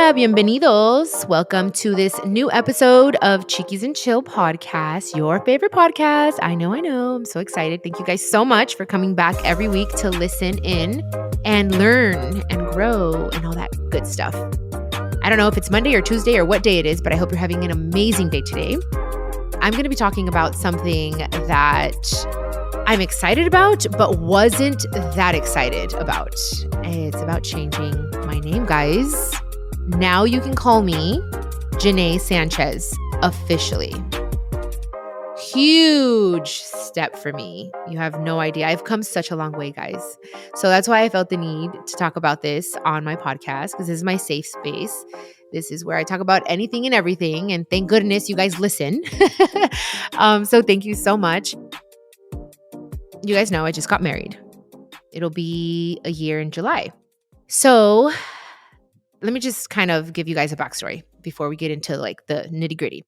Hola, bienvenidos. Welcome to this new episode of Chiquis and Chill podcast, your favorite podcast. I know. I'm so excited. Thank you guys so much for coming back every week to listen in and learn and grow and all that good stuff. I don't know if it's Monday or Tuesday or what day it is, but I hope you're having an amazing day today. I'm going to be talking about something that I'm excited about, but wasn't that excited about. It's about changing my name, guys. Now you can call me Janae Sanchez officially. Huge step for me. You have no idea. I've come such a long way, guys. So that's why I felt the need to talk about this on my podcast, because this is my safe space. This is where I talk about anything and everything. And thank goodness you guys listen. So thank you so much. You guys know I just got married. It'll be a year in July. So let me just kind of give you guys a backstory before we get into like the nitty gritty.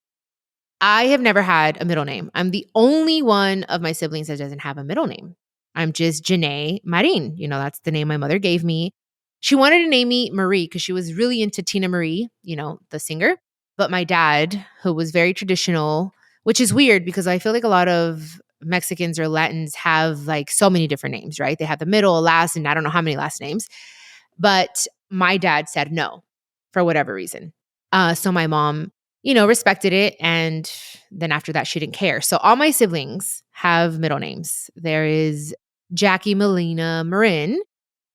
I have never had a middle name. I'm the only one of my siblings that doesn't have a middle name. I'm just Janae Marin. You know, that's the name my mother gave me. She wanted to name me Marie because she was really into Tina Marie, you know, the singer. But my dad, who was very traditional, which is weird because I feel like a lot of Mexicans or Latins have like so many different names, right? They have the middle, last, and I don't know how many last names. But my dad said no for whatever reason. So my mom, you know, respected it. And then after that, she didn't care. So all my siblings have middle names. There is Jackie Melina Marin,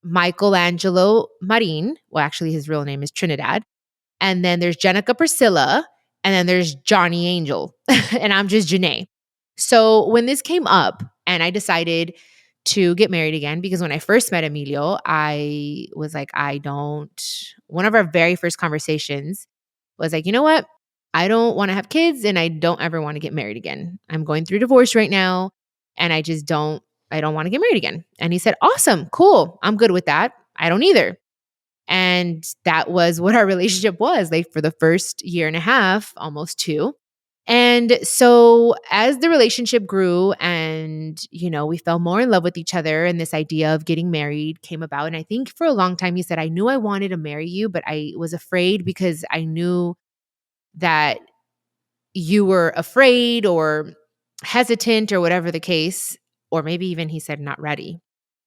Michelangelo Marin. Well, actually, his real name is Trinidad. And then there's Jenica Priscilla. And then there's Johnny Angel. And I'm just Janae. So when this came up and I decided to get married again, because when I first met Emilio, I was like, one of our very first conversations was like, you know what? I don't want to have kids and I don't ever want to get married again. I'm going through divorce right now and I don't want to get married again. And he said, awesome, cool. I'm good with that. I don't either. And that was what our relationship was like for the first year and a half, almost 2. And so as the relationship grew and, you know, we fell more in love with each other and this idea of getting married came about. And I think for a long time he said, I knew I wanted to marry you, but I was afraid because I knew that you were afraid or hesitant or whatever the case, or maybe even he said not ready.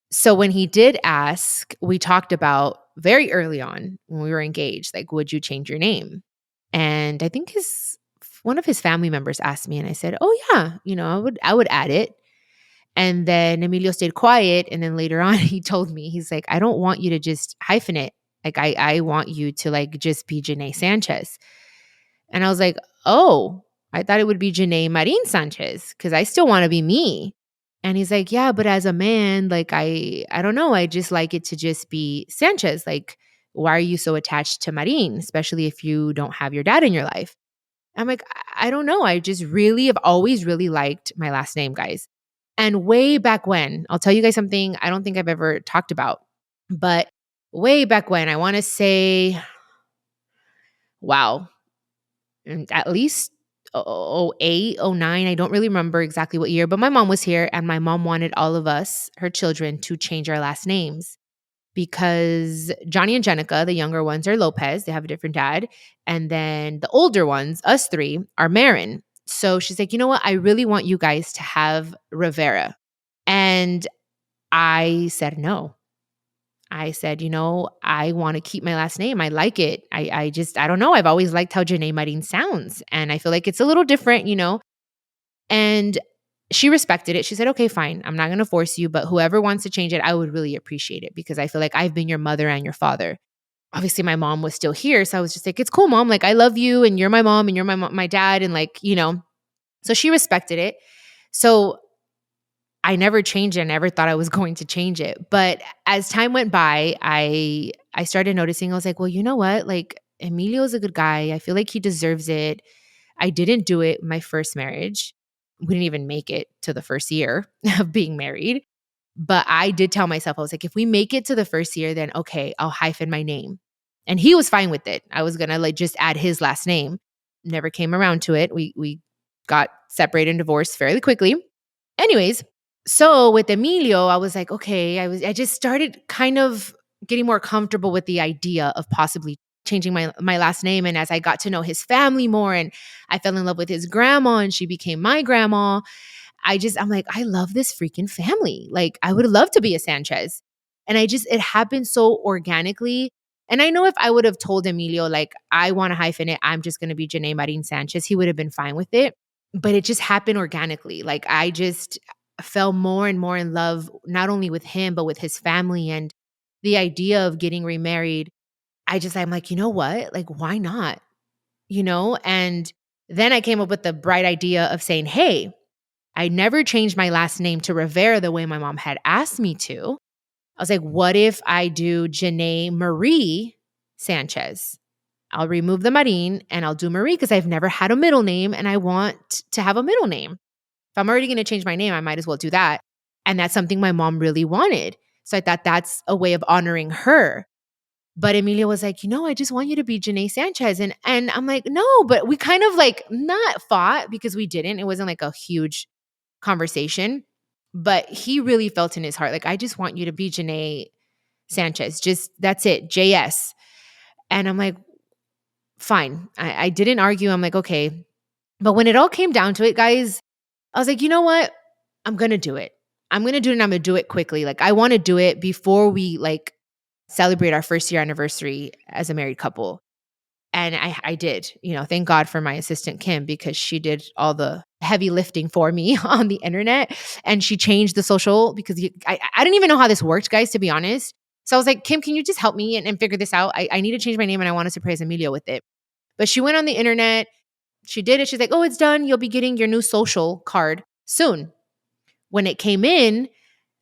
So when he did ask, we talked about very early on when we were engaged, like, would you change your name? And I think one of his family members asked me and I said, oh yeah, you know, I would add it. And then Emilio stayed quiet. And then later on he told me, he's like, I don't want you to just hyphen it. Like I want you to like just be Janae Sanchez. And I was like, oh, I thought it would be Janae Marin Sanchez because I still want to be me. And he's like, yeah, but as a man, like I don't know. I just like it to just be Sanchez. Like, why are you so attached to Marin, especially if you don't have your dad in your life? I'm like, I don't know. I just really have always really liked my last name, guys. And way back when, I'll tell you guys something I don't think I've ever talked about, but way back when, I want to say, wow, at least 08, 09. I don't really remember exactly what year, but my mom was here and my mom wanted all of us, her children, to change our last names. Because Johnny and Jenica, the younger ones, are Lopez. They have a different dad. And then the older ones, us 3, are Marin. So she's like, you know what? I really want you guys to have Rivera. And I said no. I said, you know, I want to keep my last name. I like it. I don't know. I've always liked how Janae Marin sounds. And I feel like it's a little different, you know. And she respected it. She said, okay, fine. I'm not going to force you, but whoever wants to change it, I would really appreciate it because I feel like I've been your mother and your father. Obviously, my mom was still here. So I was just like, it's cool, mom. Like, I love you and you're my mom and you're my dad. And like, you know, so she respected it. So I never changed it. I never thought I was going to change it. But as time went by, I started noticing, I was like, well, you know what? Like, Emilio's a good guy. I feel like he deserves it. I didn't do it my first marriage. We didn't even make it to the first year of being married. But I did tell myself, I was like, if we make it to the first year, then okay, I'll hyphen my name. And he was fine with it. I was going to like just add his last name. Never came around to it. We got separated and divorced fairly quickly. Anyways, so with Emilio, I was like, okay, I just started kind of getting more comfortable with the idea of possibly changing my last name. And as I got to know his family more and I fell in love with his grandma and she became my grandma, I'm like, I love this freaking family. Like, I would love to be a Sanchez. And it happened so organically. And I know if I would have told Emilio, like, I want to hyphen it, I'm just going to be Janae Marin Sanchez, he would have been fine with it. But it just happened organically. Like, I just fell more and more in love, not only with him, but with his family and the idea of getting remarried. I'm like, you know what? Like, why not? And then I came up with the bright idea of saying, hey, I never changed my last name to Rivera the way my mom had asked me to. I was like, what if I do Janae Marie Sanchez? I'll remove the Marin and I'll do Marie because I've never had a middle name and I want to have a middle name. If I'm already going to change my name, I might as well do that. And that's something my mom really wanted. So I thought that's a way of honoring her. But Emilio was like, I just want you to be Janae Sanchez. And I'm like, no, but we kind of like not fought because we didn't. It wasn't like a huge conversation, but he really felt in his heart, like, I just want you to be Janae Sanchez. Just, that's it, JS. And I'm like, fine. I didn't argue. I'm like, okay. But when it all came down to it, guys, I was like, you know what? I'm going to do it. I'm going to do it and I'm going to do it quickly. Like, I want to do it before we like celebrate our first year anniversary as a married couple. And I did, thank God for my assistant, Kim, because she did all the heavy lifting for me on the internet. And she changed the social because I didn't even know how this worked, guys, to be honest. So I was like, Kim, can you just help me and figure this out? I need to change my name and I want to surprise Emilio with it. But she went on the internet. She did it. She's like, oh, it's done. You'll be getting your new social card soon. When it came in,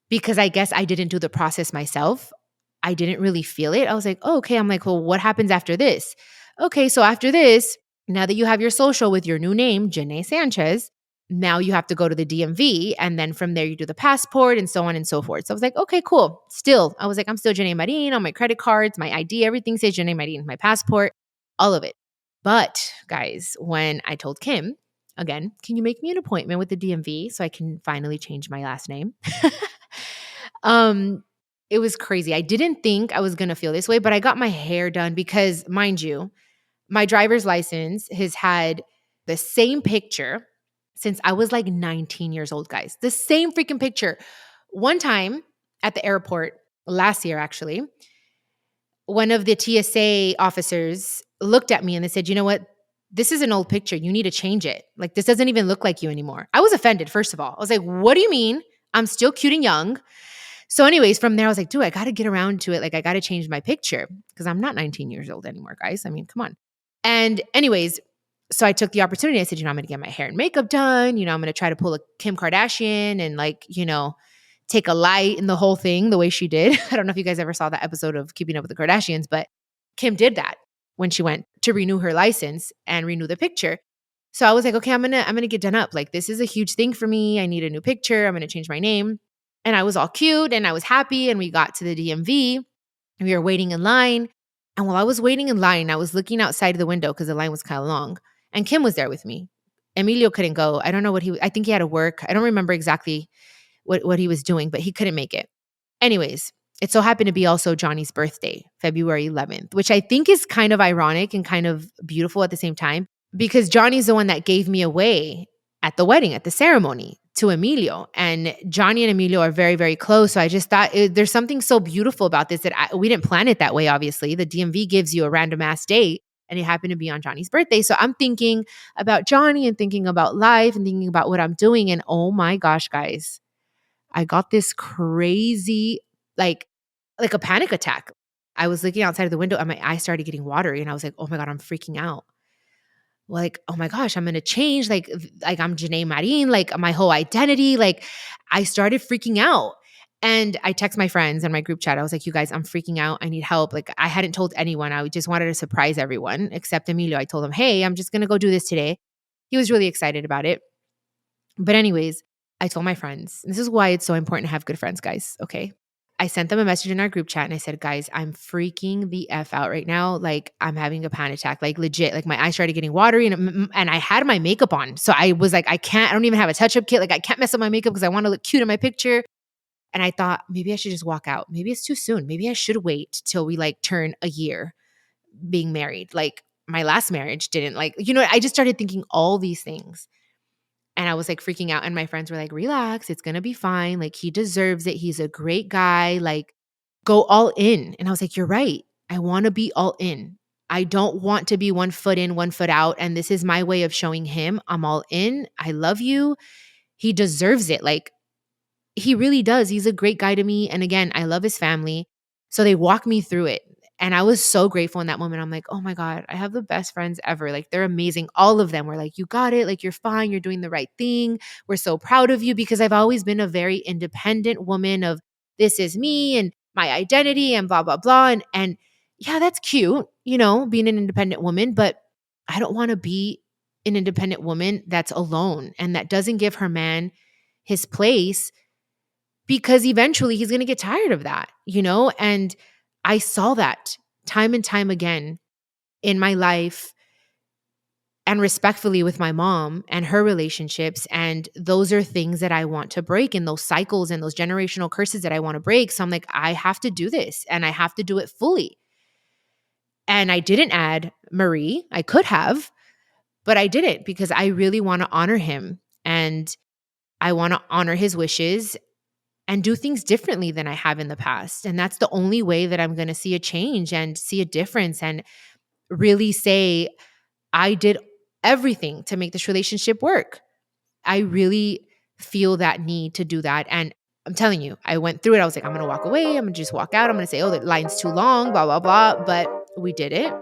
because I guess I didn't do the process myself, I didn't really feel it. I was like, oh, okay. I'm like, well, what happens after this? Okay, so after this, now that you have your social with your new name, Janae Sanchez, now you have to go to the DMV. And then from there, you do the passport and so on and so forth. So I was like, okay, cool. Still, I was like, I'm still Janae Marin on my credit cards, my ID, everything says Janae Marin, my passport, all of it. But guys, when I told Kim, again, can you make me an appointment with the DMV so I can finally change my last name? It was crazy. I didn't think I was going to feel this way, but I got my hair done because, mind you, my driver's license has had the same picture since I was like 19 years old, guys. The same freaking picture. One time at the airport, last year actually, one of the TSA officers looked at me and they said, you know what? This is an old picture. You need to change it. Like, this doesn't even look like you anymore. I was offended, first of all. I was like, what do you mean? I'm still cute and young. So anyways, from there, I was like, dude, I got to get around to it. Like, I got to change my picture because I'm not 19 years old anymore, guys. I mean, come on. And anyways, so I took the opportunity. I said, I'm going to get my hair and makeup done. I'm going to try to pull a Kim Kardashian and like, take a light in the whole thing the way she did. I don't know if you guys ever saw that episode of Keeping Up with the Kardashians, but Kim did that when she went to renew her license and renew the picture. So I was like, okay, I'm going to get done up. Like, this is a huge thing for me. I need a new picture. I'm going to change my name. And I was all cute and I was happy. And we got to the DMV and we were waiting in line. And while I was waiting in line, I was looking outside of the window because the line was kind of long. And Kim was there with me. Emilio couldn't go. I don't know I think he had to work. I don't remember exactly what he was doing, but he couldn't make it. Anyways, it so happened to be also Johnny's birthday, February 11th, which I think is kind of ironic and kind of beautiful at the same time because Johnny's the one that gave me away at the wedding, at the ceremony to Emilio. And Johnny and Emilio are very, very close. So I just thought there's something so beautiful about this that we didn't plan it that way, obviously. The DMV gives you a random ass date and it happened to be on Johnny's birthday. So I'm thinking about Johnny and thinking about life and thinking about what I'm doing. And oh my gosh, guys, I got this crazy, like a panic attack. I was looking outside of the window and my eyes started getting watery and I was like, oh my God, I'm freaking out. Like, oh my gosh, I'm going to change. Like I'm Janae Marin, like my whole identity. Like I started freaking out and I text my friends and my group chat. I was like, you guys, I'm freaking out. I need help. Like I hadn't told anyone. I just wanted to surprise everyone except Emilio. I told him, hey, I'm just going to go do this today. He was really excited about it. But anyways, I told my friends, this is why it's so important to have good friends, guys. Okay. I sent them a message in our group chat and I said, guys, I'm freaking the F out right now. Like I'm having a panic attack, like legit, like my eyes started getting watery and I had my makeup on. So I was like, I don't even have a touch-up kit. Like I can't mess up my makeup because I want to look cute in my picture. And I thought maybe I should just walk out. Maybe it's too soon. Maybe I should wait till we like turn a year. being married. Like my last marriage didn't, like, I just started thinking all these things. And I was like freaking out. And my friends were like, relax, it's going to be fine. Like he deserves it. He's a great guy. Like go all in. And I was like, you're right. I want to be all in. I don't want to be 1 foot in, 1 foot out. And this is my way of showing him I'm all in. I love you. He deserves it. Like he really does. He's a great guy to me. And again, I love his family. So they walked me through it. And I was so grateful in that moment. I'm like, oh my God, I have the best friends ever. Like they're amazing. All of them were like, you got it. Like you're fine. You're doing the right thing. We're so proud of you, because I've always been a very independent woman of this is me and my identity and blah, blah, blah. And yeah, that's cute, being an independent woman, but I don't want to be an independent woman that's alone and that doesn't give her man his place, because eventually he's going to get tired of that, And I saw that time and time again in my life, and respectfully with my mom and her relationships. And those are things that I want to break, and those cycles and those generational curses that I want to break. So I'm like, I have to do this, and I have to do it fully. And I didn't add Marie. I could have, but I didn't, because I really want to honor him, and I want to honor his wishes and do things differently than I have in the past. And that's the only way that I'm going to see a change and see a difference, and really say, I did everything to make this relationship work. I really feel that need to do that. And I'm telling you, I went through it. I was like, I'm going to walk away. I'm going to just walk out. I'm going to say, oh, the line's too long, blah, blah, blah. But we did it.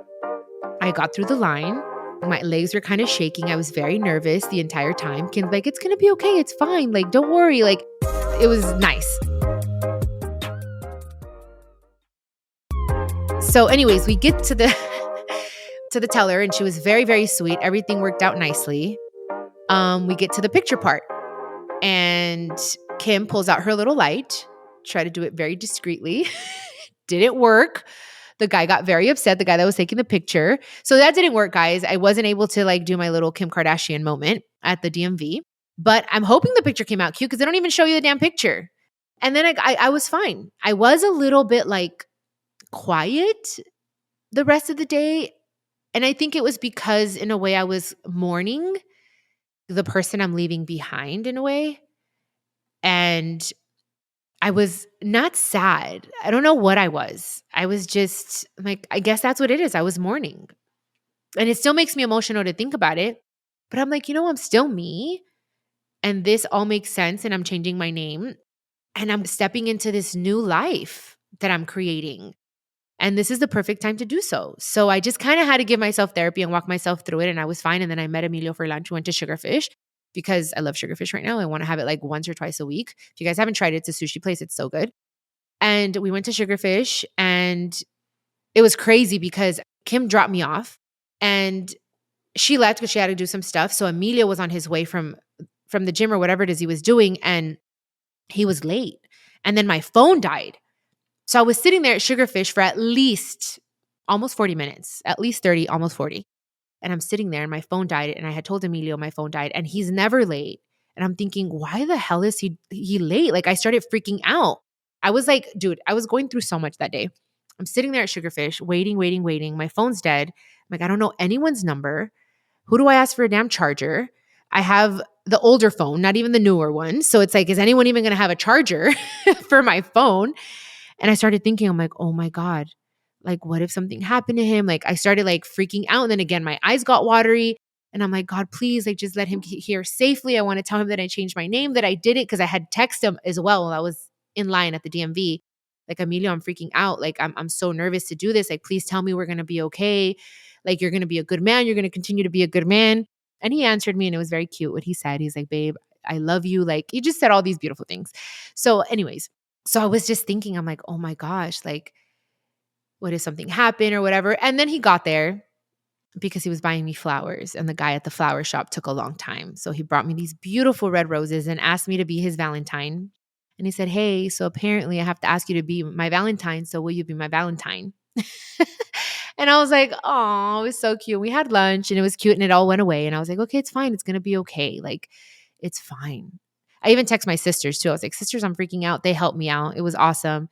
I got through the line. My legs were kind of shaking. I was very nervous the entire time. Kim's like, it's going to be okay. It's fine. Like, don't worry. Like, it was nice. So anyways, we get to the to the teller, and she was very, very sweet. Everything worked out nicely. We get to the picture part, and Kim pulls out her little light, try to do it very discreetly. Didn't work. The guy got very upset, the guy that was taking the picture. So that didn't work, guys. I wasn't able to like do my little Kim Kardashian moment at the DMV, but I'm hoping the picture came out cute, because they don't even show you the damn picture. And then I was fine. I was a little bit like quiet the rest of the day. And I think it was because in a way I was mourning the person I'm leaving behind in a way. And I was not sad. I don't know what I was. I was just like, I guess that's what it is. I was mourning. And it still makes me emotional to think about it. But I'm like, I'm still me. And this all makes sense. And I'm changing my name. And I'm stepping into this new life that I'm creating. And this is the perfect time to do so. So I just kind of had to give myself therapy and walk myself through it. And I was fine. And then I met Emilio for lunch. We went to Sugarfish, because I love Sugarfish right now. I want to have it like once or twice a week. If you guys haven't tried it, it's a sushi place. It's so good. And we went to Sugarfish, and it was crazy because Kim dropped me off and she left because she had to do some stuff. So Emilio was on his way from the gym or whatever it is he was doing, and he was late. And then my phone died. So I was sitting there at Sugarfish for at least almost 40 minutes, at least 30, almost 40. And I'm sitting there and my phone died, and I had told Emilio my phone died, and he's never late. And I'm thinking, why the hell is he late? Like I started freaking out. I was like, dude, I was going through so much that day. I'm sitting there at Sugarfish, waiting. My phone's dead. I'm like, I don't know anyone's number. Who do I ask for a damn charger? I have the older phone, not even the newer one. So it's like, is anyone even going to have a charger for my phone? And I started thinking, I'm like, oh my God, like what if something happened to him? Like I started like freaking out. And then again, my eyes got watery, and I'm like, God, please, like just let him here safely. I want to tell him that I changed my name, that I did it. Cause I had texted him as well while I was in line at the DMV. Like, Emilio, I'm freaking out. Like, I'm so nervous to do this. Like, please tell me we're going to be okay. Like, you're going to be a good man. You're going to continue to be a good man. And he answered me, and it was very cute what he said. He's like, babe, I love you. Like, he just said all these beautiful things. So anyways, so I was just thinking, I'm like, oh my gosh, like, what if something happened or whatever? And then he got there because he was buying me flowers, and the guy at the flower shop took a long time. So he brought me these beautiful red roses and asked me to be his Valentine. And he said, hey, so apparently I have to ask you to be my Valentine. So will you be my Valentine? And I was like, oh, it was so cute. We had lunch and it was cute and it all went away. And I was like, okay, it's fine. It's going to be okay. Like, it's fine. I even text my sisters too. I was like, sisters, I'm freaking out. They helped me out. It was awesome.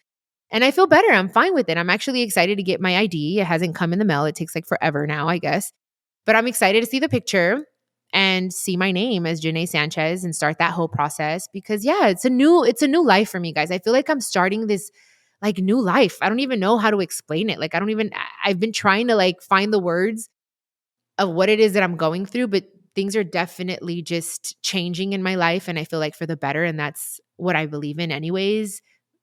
And I feel better. I'm fine with it. I'm actually excited to get my ID. It hasn't come in the mail. It takes like forever now, I guess. But I'm excited to see the picture and see my name as Janae Sanchez and start that whole process because yeah, it's a new life for me, guys. I feel like I'm starting this like new life. I don't even know how to explain it. Like I've been trying to like find the words of what it is that I'm going through, but things are definitely just changing in my life and I feel like for the better and that's what I believe in anyways.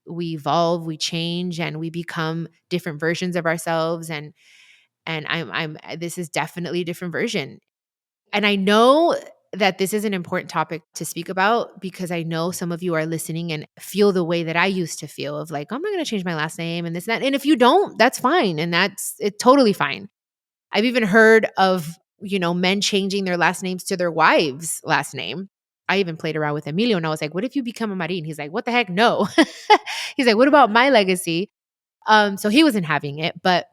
We evolve, we change and we become different versions of ourselves and I'm this is definitely a different version. And I know that this is an important topic to speak about because I know some of you are listening and feel the way that I used to feel of like, I'm not going to change my last name and this and that. And if you don't, that's fine. And it's totally fine. I've even heard of, men changing their last names to their wives' last name. I even played around with Emilio and I was like, what if you become a Marin? He's like, what the heck? No. He's like, what about my legacy? So he wasn't having it, but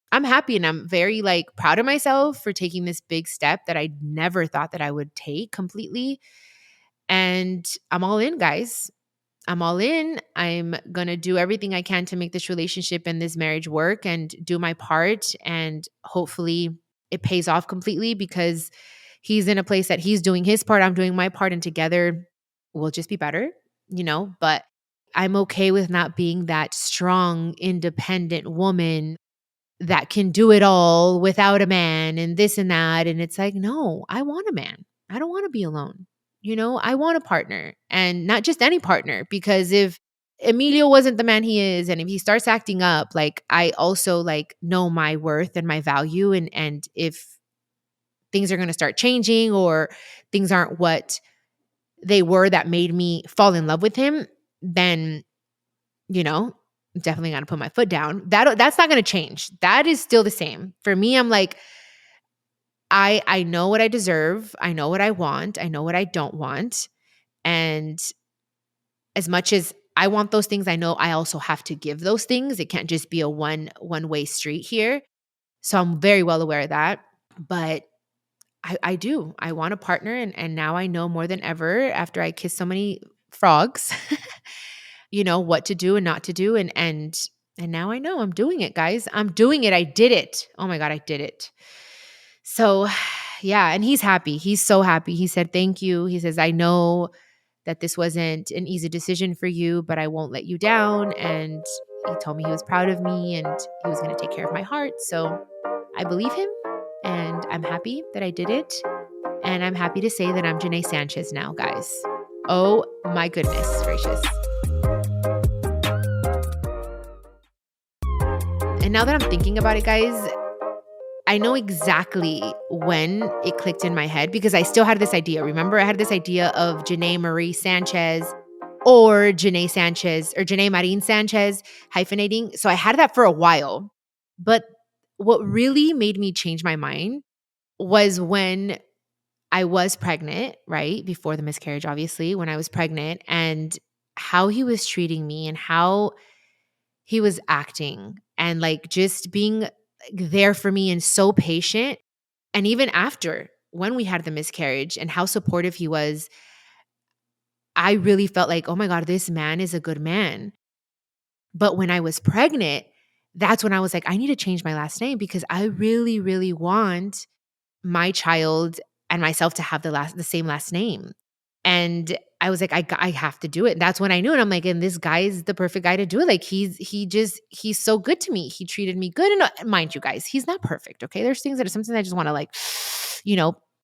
I'm happy and I'm very like proud of myself for taking this big step that I never thought that I would take completely. And I'm all in, guys. I'm all in. I'm going to do everything I can to make this relationship and this marriage work and do my part. And hopefully it pays off completely because he's in a place that he's doing his part. I'm doing my part. And together we'll just be better, but I'm okay with not being that strong, independent woman that can do it all without a man and this and that. And it's like, no, I want a man. I don't want to be alone. I want a partner and not just any partner because if Emilio wasn't the man he is and if he starts acting up, like I also like know my worth and my value and if things are going to start changing or things aren't what they were that made me fall in love with him, then definitely got to put my foot down. That's not going to change. That is still the same. For me, I'm like, I know what I deserve. I know what I want. I know what I don't want. And as much as I want those things, I know I also have to give those things. It can't just be a one-way street here. So I'm very well aware of that. But I do. I want a partner. And now I know more than ever after I kissed so many frogs, what to do and not to do. And now I know I'm doing it, guys. I'm doing it. I did it. Oh my God, I did it. So yeah. And he's happy. He's so happy. He said, thank you. He says, I know that this wasn't an easy decision for you, but I won't let you down. And he told me he was proud of me and he was going to take care of my heart. So I believe him and I'm happy that I did it. And I'm happy to say that I'm Janae Sanchez now, guys. Oh my goodness gracious. And now that I'm thinking about it, guys, I know exactly when it clicked in my head because I still had this idea. Remember, I had this idea of Janae Marie Sanchez or Janae Sanchez or Janae Marin Sanchez hyphenating. So I had that for a while. But what really made me change my mind was when I was pregnant, right? Before the miscarriage, obviously, when I was pregnant and how he was treating me and how he was acting and like just being there for me and so patient. And even after when we had the miscarriage and how supportive he was, I really felt like, oh my God, this man is a good man. But when I was pregnant, that's when I was like, I need to change my last name because I really, really want my child and myself to have the same last name. And I was like, I have to do it. And that's when I knew it. I'm like, and this guy is the perfect guy to do it. Like he's so good to me. He treated me good. And mind you guys, he's not perfect. Okay. There's things that are sometimes I just want to like,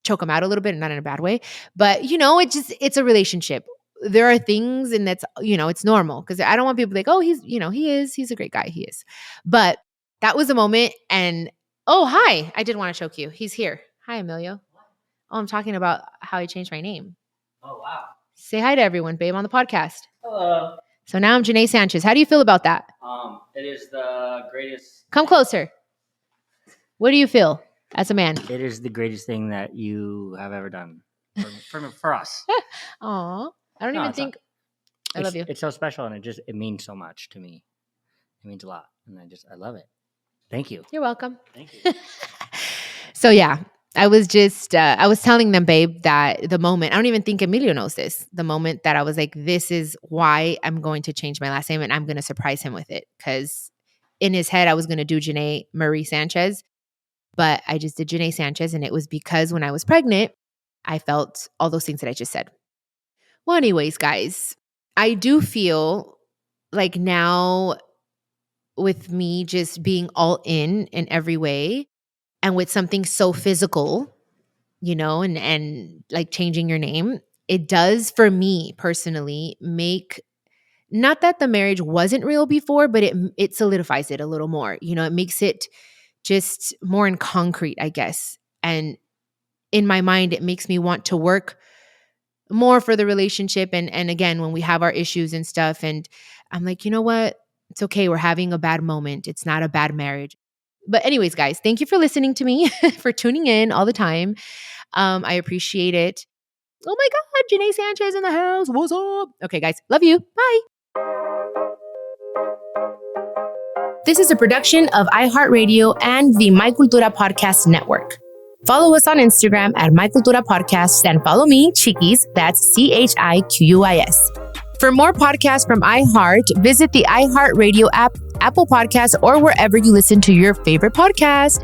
choke him out a little bit and not in a bad way. But it's a relationship. There are things and that's, it's normal because I don't want people to be like, oh, he's a great guy. He is. But that was a moment. And oh, hi. I did want to choke you. He's here. Hi, Emilio. Oh, I'm talking about how I changed my name. Oh, wow. Say hi to everyone, babe, on the podcast. Hello. So now I'm Janae Sanchez. How do you feel about that? It is the greatest. Come closer. What do you feel as a man? It is the greatest thing that you have ever done for us. Aw. I don't even think. I love you. It's so special and it means so much to me. It means a lot. And I love it. Thank you. You're welcome. Thank you. So yeah, I was just, I was telling them, babe, that the moment, I don't even think Emilio knows this, the moment that I was like, this is why I'm going to change my last name and I'm going to surprise him with it. Because in his head, I was going to do Janae Marie Sanchez, but I just did Janae Sanchez. And it was because when I was pregnant, I felt all those things that I just said. Well, anyways, guys, I do feel like now with me just being all in every way and with something so physical, you know, and like changing your name, it does for me personally make, not that the marriage wasn't real before, but it solidifies it a little more. You know, it makes it just more in concrete, I guess. And in my mind, it makes me want to work more for the relationship. And again, when we have our issues and stuff, and I'm like, you know what? It's okay. We're having a bad moment. It's not a bad marriage. But anyways, guys, thank you for listening to me, for tuning in all the time. I appreciate it. Oh my God, Janae Sanchez in the house. What's up? Okay, guys, love you. Bye. This is a production of iHeartRadio and the My Cultura Podcast Network. Follow us on Instagram at My Cultura Podcast and follow me, Chiquis, that's CHIQUIS. For more podcasts from iHeart, visit the iHeartRadio app, Apple Podcasts, or wherever you listen to your favorite podcast.